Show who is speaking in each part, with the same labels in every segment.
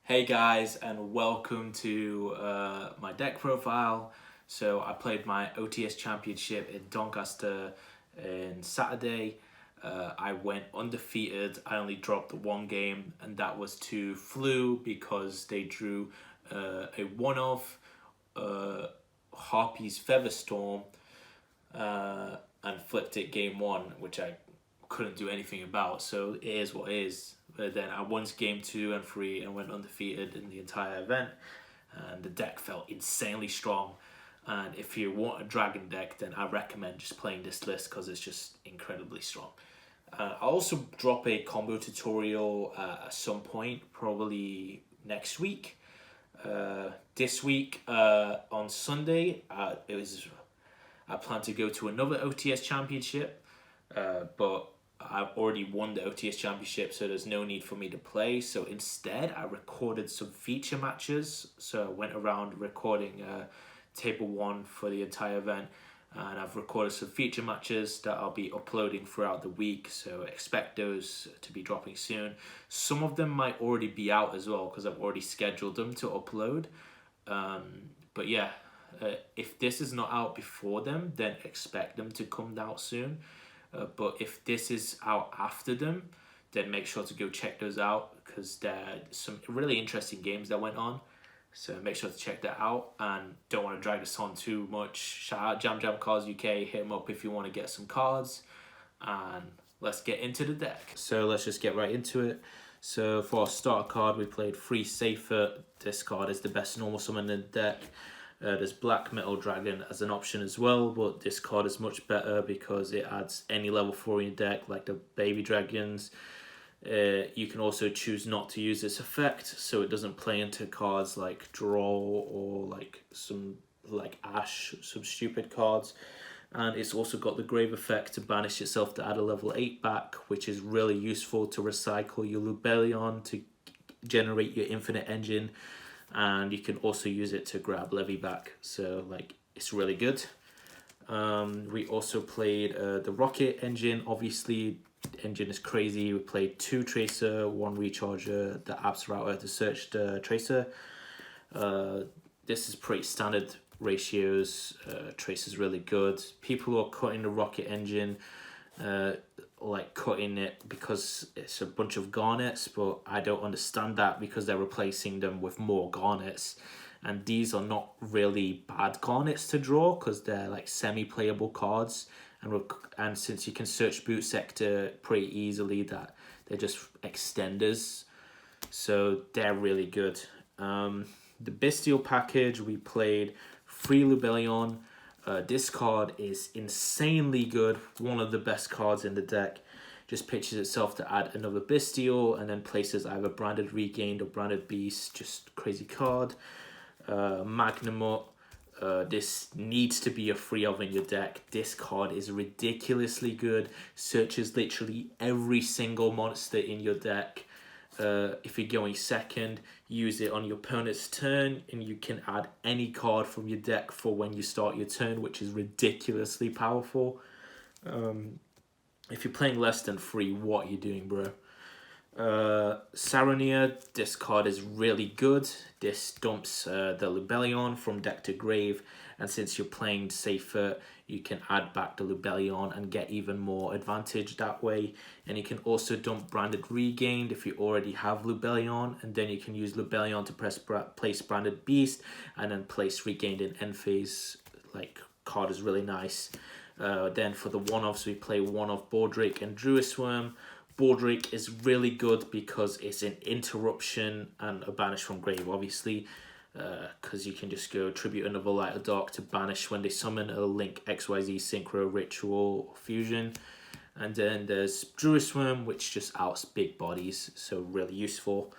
Speaker 1: Hey guys, and welcome to my deck profile. So I played my OTS Championship in Doncaster on Saturday. I went undefeated. I only dropped one game, and that was to Flu because they drew a one-off Harpie's Featherstorm and flipped it game one, which I couldn't do anything about. So it is what it is. But then I won game 2 and 3 and went undefeated in the entire event. And the deck felt insanely strong. And if you want a dragon deck, then I recommend just playing this list because it's just incredibly strong. I'll also drop a combo tutorial at some point, probably next week. This week on Sunday, I plan to go to another OTS Championship, but I've already won the OTS Championship, so there's no need for me to play. So instead, I recorded some feature matches. So I went around recording Table 1 for the entire event, and I've recorded some feature matches that I'll be uploading throughout the week. So expect those to be dropping soon. Some of them might already be out as well because I've already scheduled them to upload. But yeah, if this is not out before them, then expect them to come out soon. But if this is out after them, then make sure to go check those out because there are some really interesting games that went on. So make sure to check that out, and don't want to drag this on too much. Shout out Jam Jam Cards UK, hit them up if you want to get some cards, and let's get into the deck. So let's just get right into it. So for our starter card, we played Free Safer. This card is the best normal summon in the deck. There's Black Metal Dragon as an option as well, but this card is much better because it adds any level 4 in your deck, like the baby dragons. You can also choose not to use this effect, so it doesn't play into cards like Draw or like some like Ash, some stupid cards. And it's also got the Grave effect to banish itself to add a level 8 back, which is really useful to recycle your Lubellion to generate your Infinite Engine. And you can also use it to grab Levy back, so like it's really good. We also played the Rocket engine. Obviously, the engine is crazy. We played 2 Tracer, 1 Recharger, the Apps Router to search the Tracer. This is pretty standard ratios. Tracer's really good. People who are cutting the Rocket engine, like cutting it because it's a bunch of garnets, but I don't understand that because they're replacing them with more garnets, and these are not really bad garnets to draw because they're like semi-playable cards, and since you can search Boot Sector pretty easily, that they're just extenders, so they're really good. The Bystial package, we played 3 Lubellion. This card is insanely good, one of the best cards in the deck. Just pitches itself to add another Bystial and then places either Branded Regained or Branded Beast, just crazy card. Magnamut, this needs to be a 3 of in your deck. This card is ridiculously good, searches literally every single monster in your deck. If you're going second, use it on your opponent's turn, and you can add any card from your deck for when you start your turn, which is ridiculously powerful. If you're playing less than 3, what are you doing, bro? Saronia, this card is really good. This dumps the Lubellion from deck to grave, and since you're playing safer, you can add back the Lubellion and get even more advantage that way. And you can also dump Branded Regained if you already have Lubellion, and then you can use Lubellion to place Branded Beast and then place Regained in end phase. Like, card is really nice. Then for the one-offs, we play one-off Bordrake and Druisworm. Bordrake is really good because it's an interruption and a banish from grave, obviously, because you can just go tribute another Light or Dark to banish when they summon a Link XYZ Synchro, Ritual, or Fusion. And then there's Druisworm, which just outs big bodies, so really useful.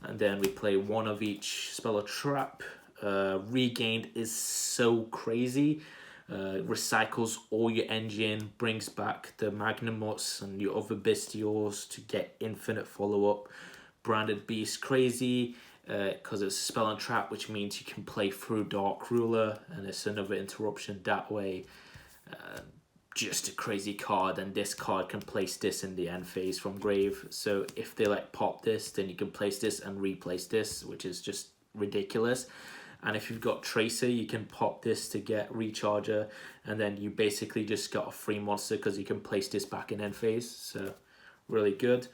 Speaker 1: And then we play one of each spell or trap. Regained is so crazy. Recycles all your engine, brings back the Magnamuts and your other Bystials to get infinite follow-up. Branded Beast, crazy, because it's a spell and trap, which means you can play through Dark Ruler, and it's another interruption that way. just a crazy card, and this card can place this in the end phase from grave. So if they like pop this, then you can place this and replace this, which is just ridiculous. And if you've got Tracer, you can pop this to get Recharger, and then you basically just got a free monster because you can place this back in end phase. So really good.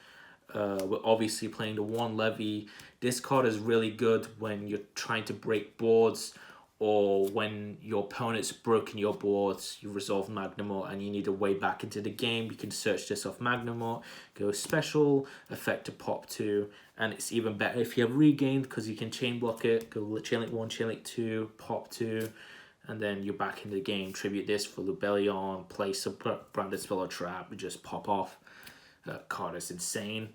Speaker 1: We're obviously playing the 1 Levy. This card is really good when you're trying to break boards, or when your opponent's broken your boards, you resolve Magnamort and you need a way back into the game. You can search this off Magnamort, go special, effect to pop 2, and it's even better if you have regained because you can chain block it, go chain link 1, chain link 2, pop 2, and then you're back in the game. Tribute this for Lubellion, place a branded spell or trap, just pop off. That card is insane.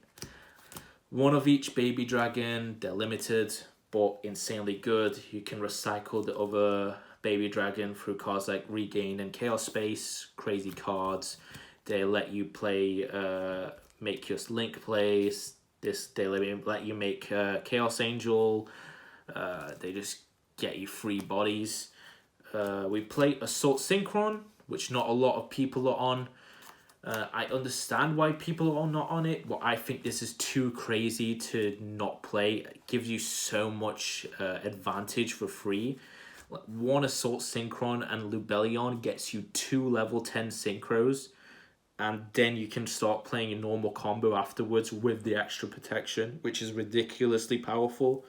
Speaker 1: 1 of each baby dragon, they're limited, but insanely good. You can recycle the other baby dragon through cards like Regain and Chaos Space. Crazy cards. They let you play, make your Link plays. They let you make Chaos Angel. They just get you free bodies. We play Assault Synchron, which not a lot of people are on. I understand why people are not on it, but I think this is too crazy to not play. It gives you so much advantage for free. 1 Assault Synchron and Lubellion gets you 2 level 10 synchros, and then you can start playing a normal combo afterwards with the extra protection, which is ridiculously powerful.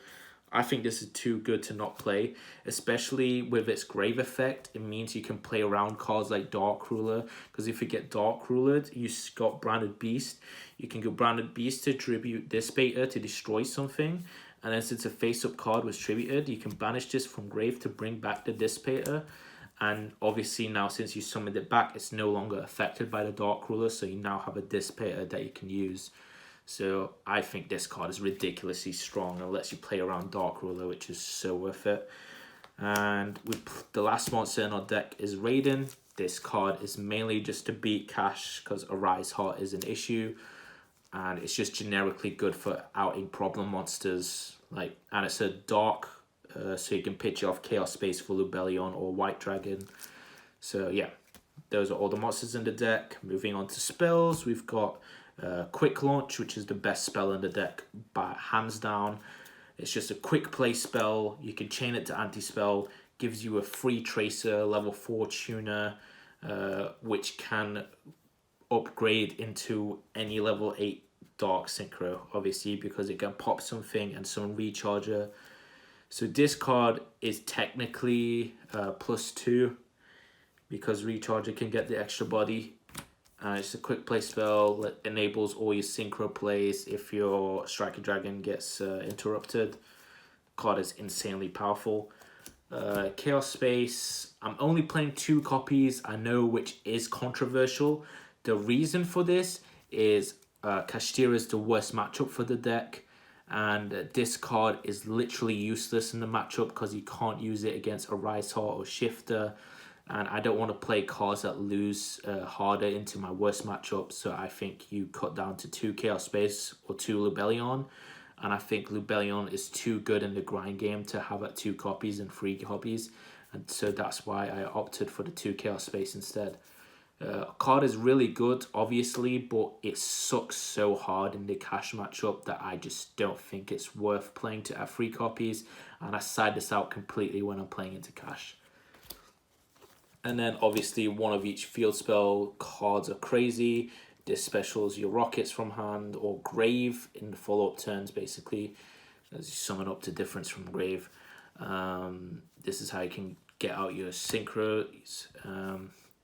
Speaker 1: I think this is too good to not play, especially with its grave effect. It means you can play around cards like Dark Ruler, because if you get Dark Rulered, you got Branded Beast. You can go Branded Beast to tribute this beta to destroy something, and then since a face-up card was tributed, you can banish this from grave to bring back the Dissipator. And obviously now, since you summoned it back, it's no longer affected by the Dark Ruler, so you now have a Dissipator that you can use. So I think this card is ridiculously strong and lets you play around Dark Ruler, which is so worth it. And the last monster in our deck is Raiden. This card is mainly just to beat Cash because Arise Heart is an issue. And it's just generically good for outing problem monsters. And it's a dark, so you can pitch off Chaos Space for Lubellion or White Dragon. So yeah, those are all the monsters in the deck. Moving on to spells, we've got Quick Launch, which is the best spell in the deck by hands down. It's just a quick play spell. You can chain it to anti-spell, gives you a free Tracer, level 4 tuner, which can upgrade into any level 8 Dark Synchro, obviously, because it can pop something and summon Recharger. So this card is technically +2 because Recharger can get the extra body. It's a quick play spell that enables all your synchro plays if your Striker Dragon gets interrupted. The card is insanely powerful. Chaos Space, I'm only playing 2 copies. I know, which is controversial. The reason for this is Kashtira is the worst matchup for the deck, and this card is literally useless in the matchup because you can't use it against Arise Heart or Shifter. And I don't want to play cards that lose harder into my worst matchup. So I think you cut down to 2 Chaos Space or 2 Lubellion. And I think Lubellion is too good in the grind game to have at 2 copies and 3 copies. And so that's why I opted for the 2 Chaos Space instead. Card is really good, obviously, but it sucks so hard in the cash matchup that I just don't think it's worth playing to at 3 copies. And I side this out completely when I'm playing into cash. And then obviously 1 of each field spell cards are crazy. This specials your rockets from hand or grave in the follow-up turns, basically, as you summon up to difference from grave. This is how you can get out your synchros.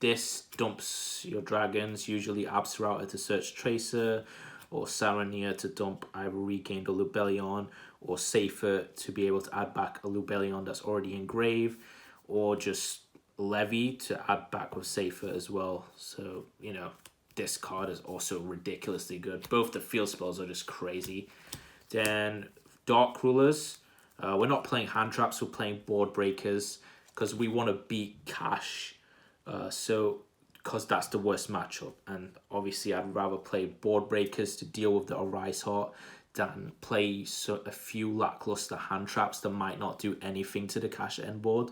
Speaker 1: This dumps your dragons, usually Absrouter to search Tracer, or Sarania to dump either Regained or Lubellion, or Safer to be able to add back a Lubellion that's already in grave, or just Levy to add back with Safer as well. So, you know, this card is also ridiculously good. Both the field spells are just crazy. Then Dark Rulers. We're not playing hand traps, we're playing board breakers because we want to beat Cash. Because that's the worst matchup. And obviously I'd rather play board breakers to deal with the Arise Heart than play a few lackluster hand traps that might not do anything to the Cash end board.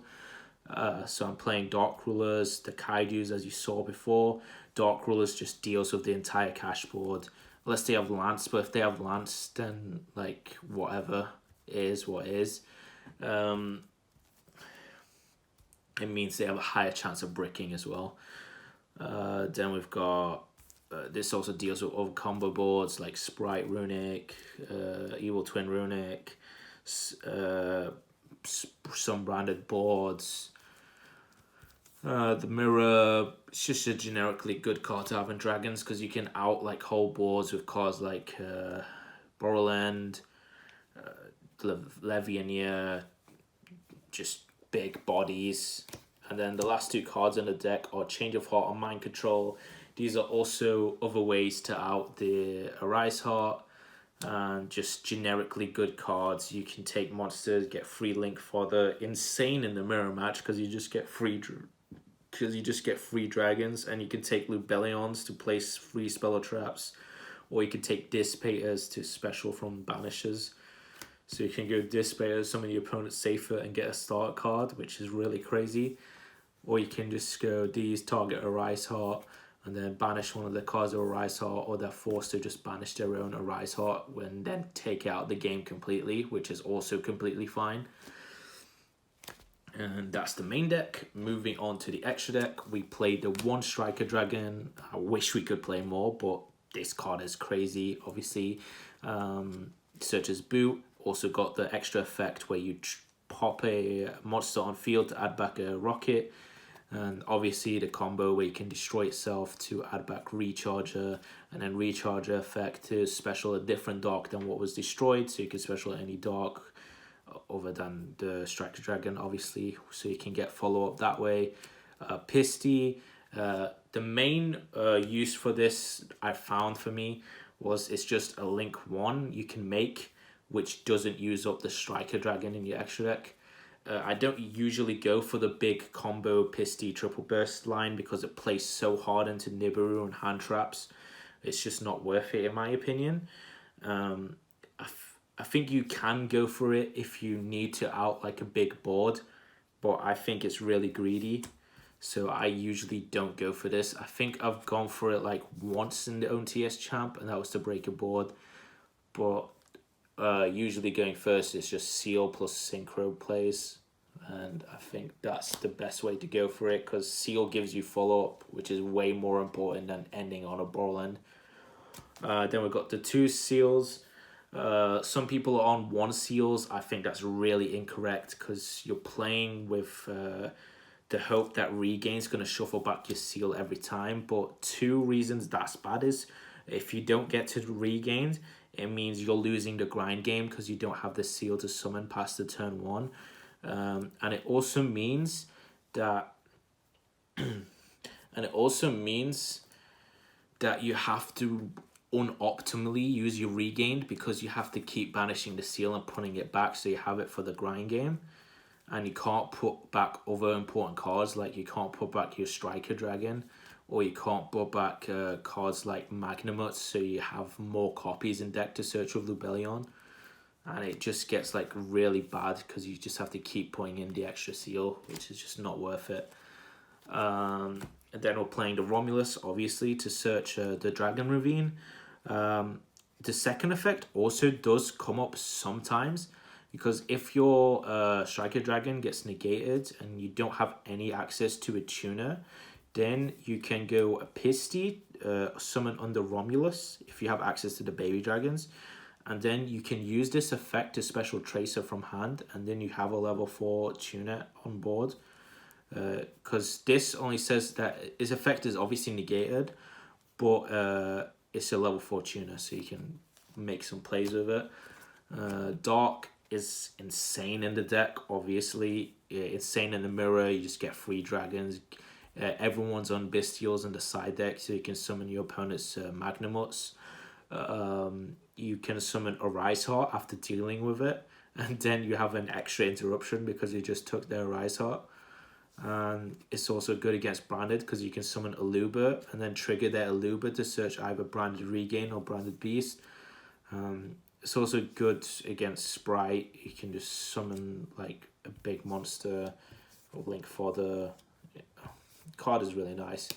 Speaker 1: So I'm playing Dark Rulers, the Kaijus as you saw before. Dark Rulers just deals with the entire cash board. Unless they have Lance, but if they have Lance, then like whatever it is what it is. It means they have a higher chance of bricking as well. Then we've got this also deals with other combo boards like Sprite Runic, Evil Twin Runic, some branded boards. The Mirror, it's just a generically good card to have in Dragons because you can out like whole boards with cards like Borrowland, Leviania, just big bodies. And then the last two cards in the deck are Change of Heart and Mind Control. These are also other ways to out the Arise Heart, and just generically good cards. You can take monsters, get free Link Fodder, insane in the mirror match because you just get free dragons, and you can take Lubellions to place free spell or traps, or you can take Dissipators to special from Banishers. So you can go Dissipators, summon your opponent safer, and get a start card, which is really crazy. Or you can just go these, target Arise Heart, and then banish one of the cards of Arise Heart, or they're forced to just banish their own Arise Heart and then take out the game completely, which is also completely fine. And that's the main deck. Moving on to the extra deck, we played the one Striker Dragon. I wish we could play more, but this card is crazy, obviously. Search as boot. Also got the extra effect where you pop a monster on field to add back a rocket. And obviously the combo where you can destroy itself to add back Recharger, and then Recharger effect to special a different dark than what was destroyed, so you can special any dark other than the Striker Dragon, obviously, so you can get follow-up that way. Pisty, the main use for this I found for me was it's just a Link 1 you can make, which doesn't use up the Striker Dragon in your extra deck. I don't usually go for the big combo Pisty triple burst line because it plays so hard into Nibiru and hand traps. It's just not worth it in my opinion. I think you can go for it if you need to out like a big board, but I think it's really greedy. So I usually don't go for this. I think I've gone for it like once in the OTS Champ, and that was to break a board. But usually going first is just Seal plus Synchro plays, and I think that's the best way to go for it because Seal gives you follow-up, which is way more important than ending on a Borland. Then we've got the two Seals. Some people are on one Seals. I think that's really incorrect because you're playing with the hope that Regain's going to shuffle back your Seal every time. But two reasons that's bad is if you don't get to Regain, it means you're losing the grind game because you don't have the Seal to summon past the turn 1. And it also means that you have to unoptimally use your Regained because you have to keep banishing the Seal and putting it back so you have it for the grind game. And you can't put back other important cards, like you can't put back your Striker Dragon, or you can't put back cards like Magnamut, so you have more copies in deck to search with Lubellion. And it just gets like really bad because you just have to keep putting in the extra Seal, which is just not worth it. And then we're playing the Romulus, obviously, to search the Dragon Ravine. The second effect also does come up sometimes, because if your Striker Dragon gets negated and you don't have any access to a tuner, then you can go a Pisty, summon under Romulus if you have access to the baby dragons. And then you can use this effect to special Tracer from hand, and then you have a level 4 tuner on board. Because this only says that its effect is obviously negated, but it's a level 4 tuner, so you can make some plays with it. Dark is insane in the deck, obviously. Insane in the mirror, you just get free dragons. Everyone's on Bystials in the side deck, so you can summon your opponent's Magnamuts. You can summon Arise Heart after dealing with it, and then you have an extra interruption because you just took their Arise Heart. And it's also good against branded because you can summon Aluba and then trigger their Aluba to search either branded Regain or branded Beast. It's also good against Sprite. You can just summon like a big monster link for the card is really nice.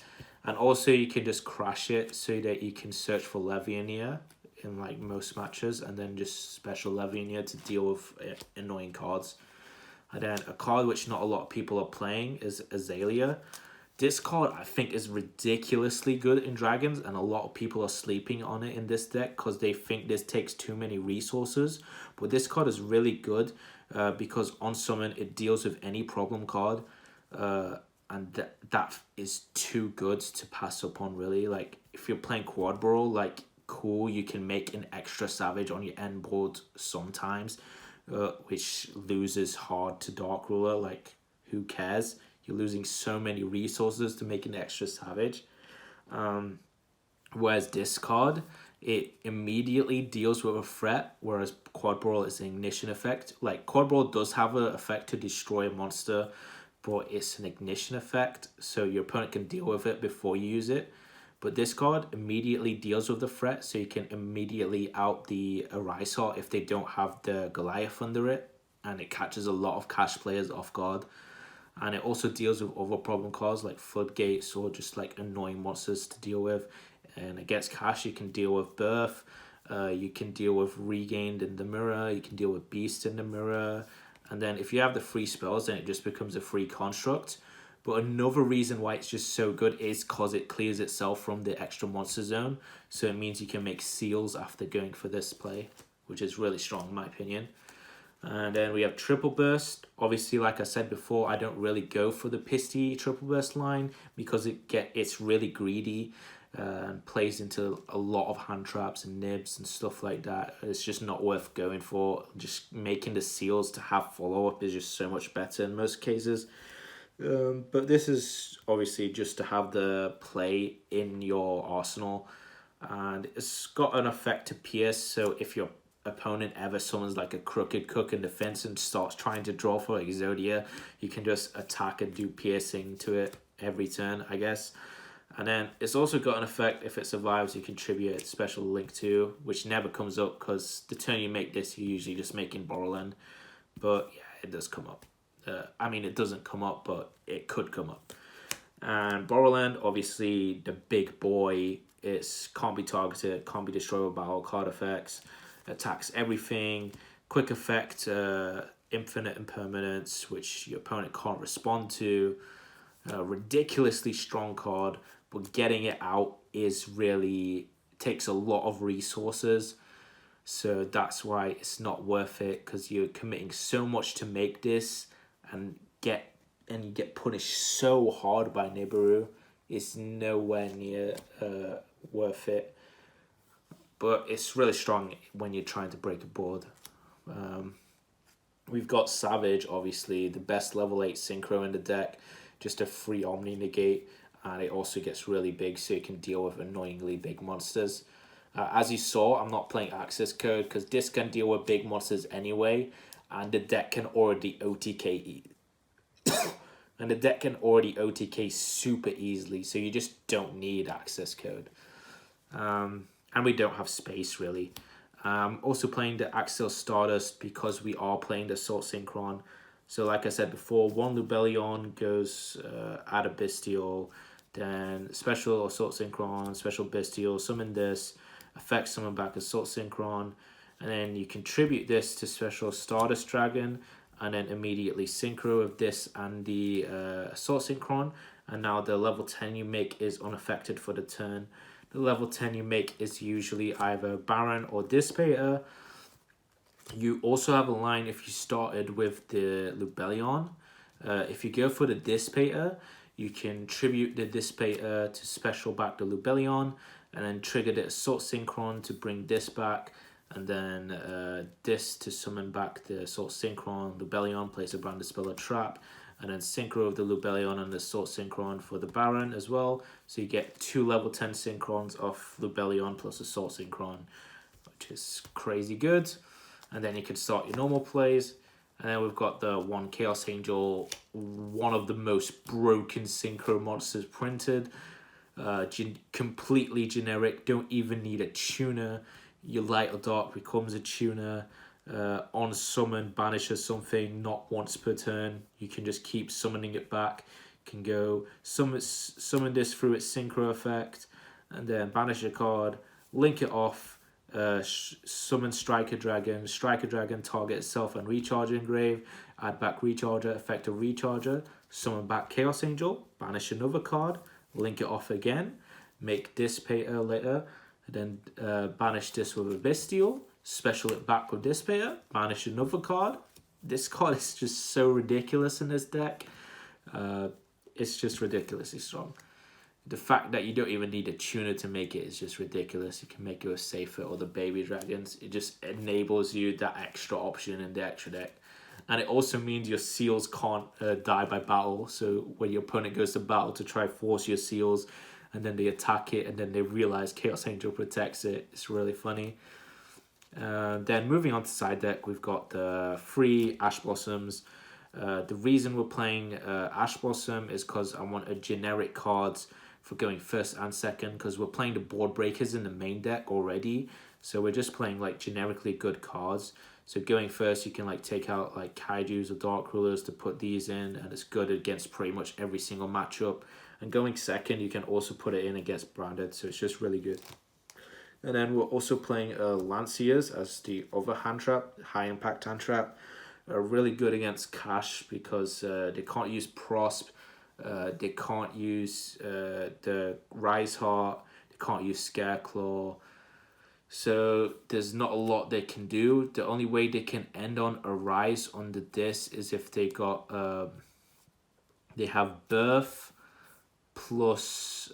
Speaker 1: And also you can just crash it so that you can search for Levianeer in like most matches, and then just special Levianeer to deal with annoying cards. And then a card which not a lot of people are playing is Azalea. This card I think is ridiculously good in Dragons, and a lot of people are sleeping on it in this deck because they think this takes too many resources. But this card is really good because on summon it deals with any problem card, and that is too good to pass up on, really. Like if you're playing Quad Brawl, like cool, you can make an extra Savage on your end board sometimes, which loses hard to Dark Ruler. Like who cares? You're losing so many resources to make an extra Savage. Whereas this card, it immediately deals with a threat, whereas Quad Brawl is an ignition effect. Like Quad Brawl does have an effect to destroy a monster, but it's an ignition effect, so your opponent can deal with it before you use it. But this card immediately deals with the threat, so you can immediately out the Arisar if they don't have the Goliath under it, and it catches a lot of cash players off guard. And it also deals with other problem cards like Floodgates or just like annoying monsters to deal with. And against cash, you can deal with Birth, you can deal with Regained in the Mirror, you can deal with Beast in the Mirror. And then if you have the free spells, then it just becomes a free construct. But another reason why it's just so good is because it clears itself from the extra monster zone. So it means you can make seals after going for this play, which is really strong in my opinion. And then we have Triple Burst. Obviously, like I said before, I don't really go for the Pisty Triple Burst line because it's really greedy and plays into a lot of hand traps and nibs and stuff like that. It's just not worth going for. Just making the seals to have follow-up is just so much better in most cases. But this is obviously just to have the play in your arsenal. And it's got an effect to pierce, so if your opponent ever summons like a Crooked Cook in defense and starts trying to draw for Exodia, you can just attack and do piercing to it every turn, I guess. And then it's also got an effect, if it survives, you contribute a special link to, which never comes up because the turn you make this, you're usually just making Borderland. But yeah, it does come up. I mean, it doesn't come up, but it could come up. And Borderland, obviously, the big boy, it can't be targeted, can't be destroyed by all card effects, attacks everything, quick effect, infinite impermanence, which your opponent can't respond to. Ridiculously strong card, but getting it out is really takes a lot of resources, so that's why it's not worth it, because you're committing so much to make this and you get punished so hard by Nibiru. It's nowhere near worth it, but it's really strong when you're trying to break a board. We've got Savage, obviously the best level 8 synchro in the deck, just a free Omni negate, and it also gets really big, so you can deal with annoyingly big monsters. As you saw, I'm not playing access code because this can deal with big monsters anyway, and the deck can already OTK and the deck can already OTK super easily, so you just don't need access code. And we don't have space really. Also playing the Axial Stardust because we are playing the Assault Synchron. So like I said before, one Lubellion goes out of Bystial, then special Assault Synchron, special Bystial, summon this, effect summon back Assault Synchron, and then you contribute this to special Stardust Dragon, and then immediately synchro with this and the Assault Synchron, and now the level 10 you make is unaffected for the turn. The level 10 you make is usually either Baron or Dissipator. You also have a line if you started with the Lubellion. If you go for the Dissipator, you can tribute the Dissipator to special back the Lubellion, and then trigger the Assault Synchron to bring this back, and then this to summon back the Assault Synchron. Lubellion, place a Brand Dispeller trap, and then synchro of the Lubellion and the Assault Synchron for the Baron as well. So you get 2 level 10 Synchrons off Lubellion plus Assault Synchron, which is crazy good. And then you can start your normal plays. And then we've got the one Chaos Angel, one of the most broken synchro monsters printed. Completely generic, don't even need a tuner. Your light or dark becomes a tuner. On summon, banishes something not once per turn. You can just keep summoning it back. You can go summon this through its synchro effect, and then banish a card, link it off, summon Striker Dragon. Striker Dragon target itself and recharge engrave. Add back Recharger, effect of Recharger. Summon back Chaos Angel, banish another card, link it off again, make Dissipator later, and then banish this with a Bystial. Special it back with Dissipator, banish another card. This card is just so ridiculous in this deck. It's just ridiculously strong. The fact that you don't even need a tuner to make it is just ridiculous. You can make it with Safer or the Baby Dragons. It just enables you that extra option in the extra deck. And it also means your seals can't die by battle. So when your opponent goes to battle to try force your seals, and then they attack it, and then they realize Chaos Angel protects it, it's really funny. Then moving on to side deck, we've got the 3 Ash Blossoms. The reason we're playing Ash Blossom is because I want a generic cards for going first and second, because we're playing the board breakers in the main deck already. So we're just playing like generically good cards. So going first, you can like take out like Kaijus or Dark Rulers to put these in, and it's good against pretty much every single matchup. And going second, you can also put it in against Branded, so it's just really good. And then we're also playing Lanciers as the other hand trap, high impact hand trap. Really good against Cash because they can't use Prosp, they can't use the Rise Heart, they can't use Scareclaw. So there's not a lot they can do. The only way they can end on a Rise under this is if they got they have Birth plus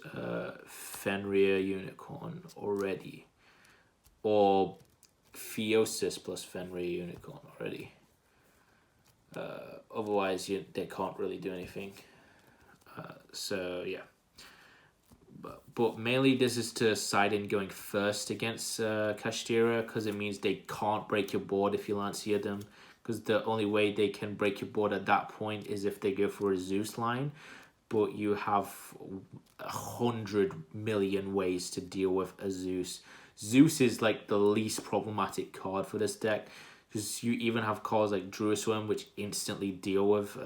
Speaker 1: Fenrir Unicorn already, or Theosis plus Fenrir Unicorn already. Otherwise they can't really do anything. So yeah, but mainly this is to side in going first against Kashtira, because it means they can't break your board if you Lancia them, because the only way they can break your board at that point is if they go for a Zeus line. But you have 100 million ways to deal with a Zeus. Zeus is like the least problematic card for this deck, because you even have cards like Druisworm which instantly deal with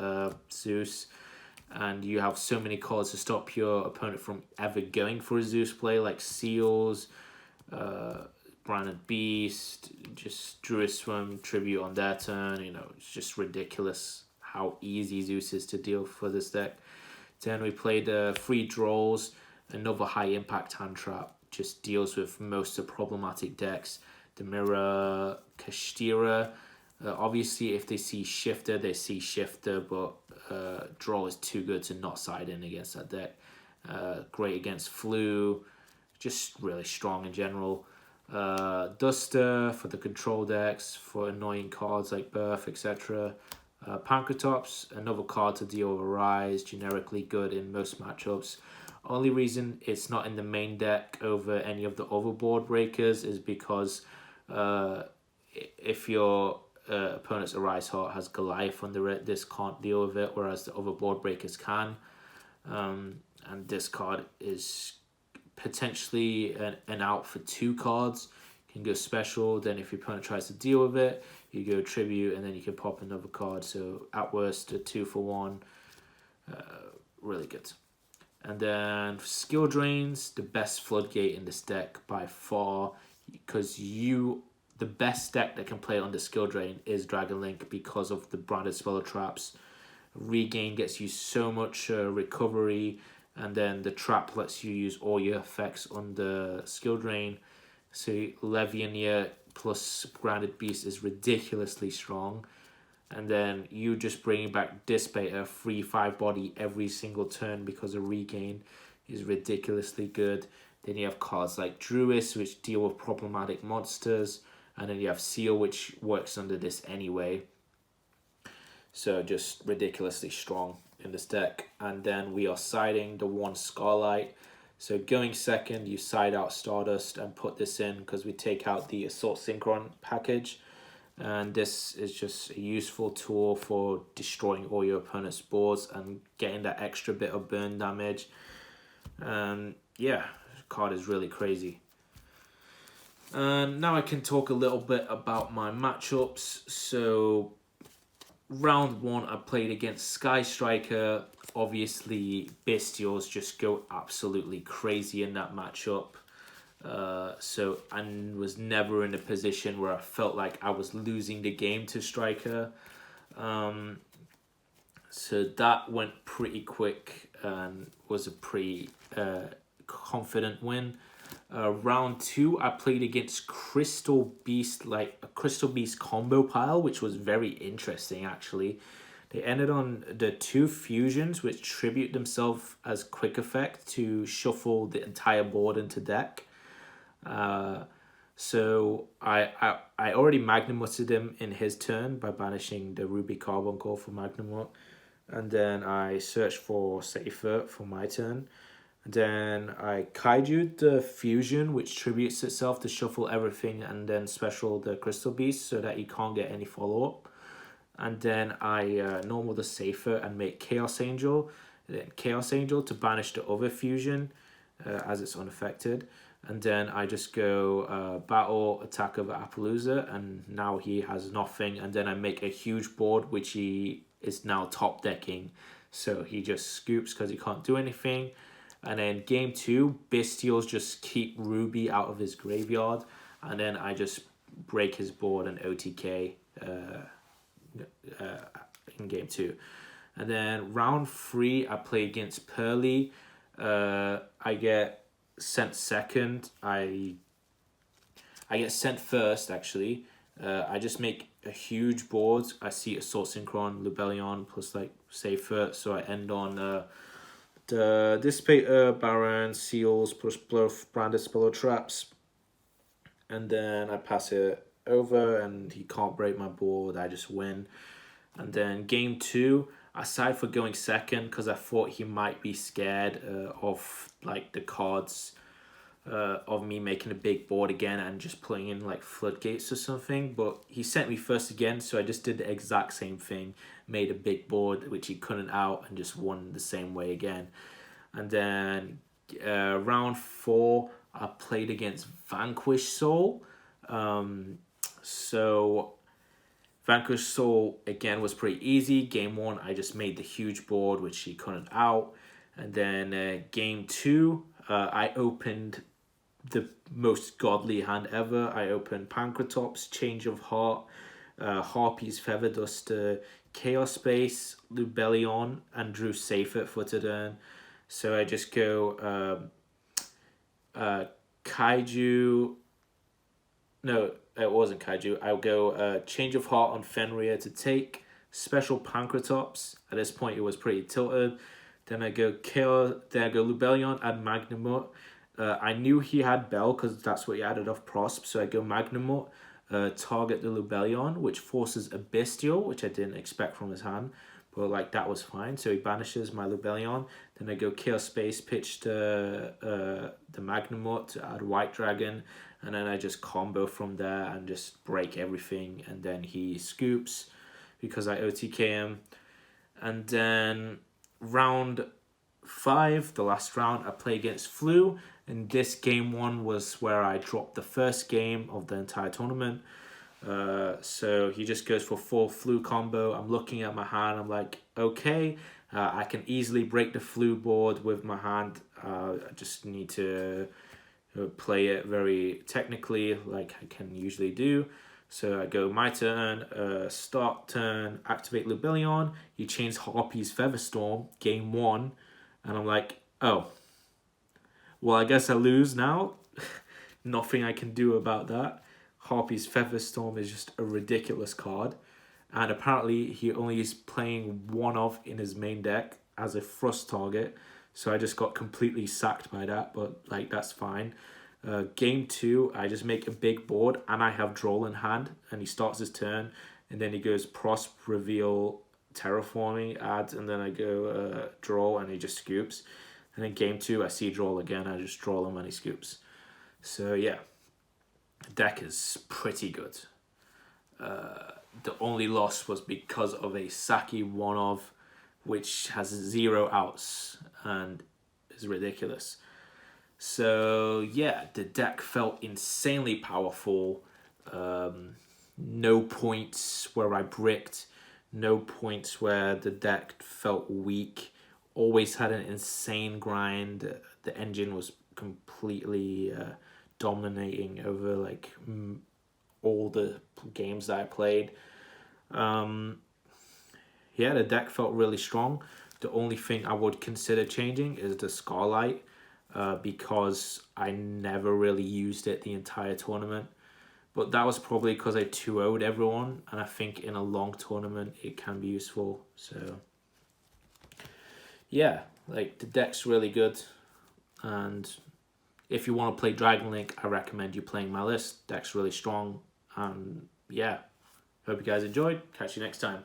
Speaker 1: Zeus, and you have so many cards to stop your opponent from ever going for a Zeus play, like Seals, Branded Beast, just Druisworm Tribute on their turn. You know, it's just ridiculous how easy Zeus is to deal for this deck. Then we played 3 Draws, another high impact hand trap, just deals with most of the problematic decks. The Mirror, Kashtira, obviously if they see Shifter, they see Shifter, but Draw is too good to not side in against that deck. Great against Flu, just really strong in general. Duster for the control decks, for annoying cards like Birth, etc. Pancratops, another card to deal with a Rise, generically good in most matchups. Only reason it's not in the main deck over any of the other board breakers is because if your opponent's Arise Heart has Goliath under it, this can't deal with it, whereas the other board breakers can. And this card is potentially an out for 2 cards. You can go special, then if your opponent tries to deal with it, you go tribute, and then you can pop another card. So at worst, a 2 for 1. Really good. And then skill drains, the best floodgate in this deck by far, because the best deck that can play on the skill drain is Dragon Link because of the branded spell traps. Regain gets you so much recovery, and then the trap lets you use all your effects on the skill drain. So Leviania plus Branded Beast is ridiculously strong. And then you just bringing back Dissipator, 3/5 body every single turn because of Regain is ridiculously good. Then you have cards like Druis, which deal with problematic monsters. And then you have Seal, which works under this anyway. So just ridiculously strong in this deck. And then we are siding the 1 Scarlight. So going second, you side out Stardust and put this in because we take out the Assault Synchron package. And this is just a useful tool for destroying all your opponent's boards and getting that extra bit of burn damage. Yeah, the card is really crazy. And now I can talk a little bit about my matchups. So round 1, I played against Sky Striker. Obviously, Bystials just go absolutely crazy in that matchup. So I was never in a position where I felt like I was losing the game to Striker. So that went pretty quick and was a pretty confident win. Round 2, I played against Crystal Beast, like a Crystal Beast combo pile, which was very interesting actually. They ended on the 2 fusions, which tribute themselves as quick effect to shuffle the entire board into deck. So I already Magnumutted him in his turn by banishing the Ruby Carbuncle for Magnumut. And then I searched for Safer for my turn. And then I Kaiju'd the Fusion, which tributes itself to shuffle everything and then special the Crystal Beast so that he can't get any follow-up. And then I normal the Safer and make Chaos Angel. And then Chaos Angel to banish the other Fusion as it's unaffected. And then I just go battle attack over Appaloosa, and now he has nothing. And then I make a huge board, which he is now top decking. So he just scoops because he can't do anything. And then game 2, Bystials just keep Ruby out of his graveyard. And then I just break his board and OTK in game 2. And then round 3, I play against Pearly. I get sent second. I get sent first actually. I just make a huge board. I see Assault Synchron, Lubellion plus like Safer, so I end on the Dissipator, Baron, Seals plus Bluff, Branded Spell Traps, and then I pass it over and he can't break my board. I just win. And then game 2, aside for going second because I thought he might be scared of like the cards of me making a big board again and just playing in like floodgates or something, but he sent me first again, so I just did the exact same thing, made a big board which he couldn't out and just won the same way again. And then round 4, I played against Vanquish Soul. So Vanquish Soul again was pretty easy. Game 1, I just made the huge board which he couldn't out. And then game 2, I opened the most godly hand ever. I opened Pancratops, Change of Heart, Harpie's Feather Duster, Chaos Space, Lubellion, and drew Safer for turn. So I just go Kaiju. No, it wasn't Kaiju. I'll go Change of Heart on Fenrir to take, special Pancratops. At this point, it was pretty tilted. Then I go Chaos. Then I go Lubellion, add Magnumut. I knew he had Bell because that's what he added off Prosp. So I go Magnumut, target the Lubellion, which forces a Bystial, which I didn't expect from his hand. But like that was fine. So he banishes my Lubellion. Then I go Chaos Space, pitch the Magnumut to add White Dragon. And then I just combo from there and just break everything. And then he scoops because I OTK him. And then round 5, the last round, I play against Flu. And this game 1 was where I dropped the first game of the entire tournament. So he just goes for full Flu combo. I'm looking at my hand. I'm like, okay, I can easily break the Flu board with my hand. I just need to play it very technically like I can usually do. So I go my turn, start turn, activate Lubellion. He chains Harpie's Featherstorm, game 1. And I'm like, oh, well, I guess I lose now. Nothing I can do about that. Harpie's Featherstorm is just a ridiculous card. And apparently he only is playing one of in his main deck as a thrust target. So I just got completely sacked by that, but like that's fine. Game 2, I just make a big board and I have Droll in hand and he starts his turn and then he goes Prosp, Reveal, Terraforming, adds, and then I go Droll and he just scoops. And then game 2, I see Droll again, I just Droll him and he scoops. So yeah, the deck is pretty good. The only loss was because of a Saki one-of, which has 0 outs and is ridiculous. So yeah, the deck felt insanely powerful. No points where I bricked, no points where the deck felt weak. Always had an insane grind. The engine was completely dominating over like all the games that I played. Yeah, the deck felt really strong. The only thing I would consider changing is the Scarlight, because I never really used it the entire tournament. But that was probably because I 2-0'd everyone, and I think in a long tournament it can be useful. So yeah, like the deck's really good, and if you want to play Dragon Link, I recommend you playing my list. Deck's really strong, and yeah, hope you guys enjoyed. Catch you next time.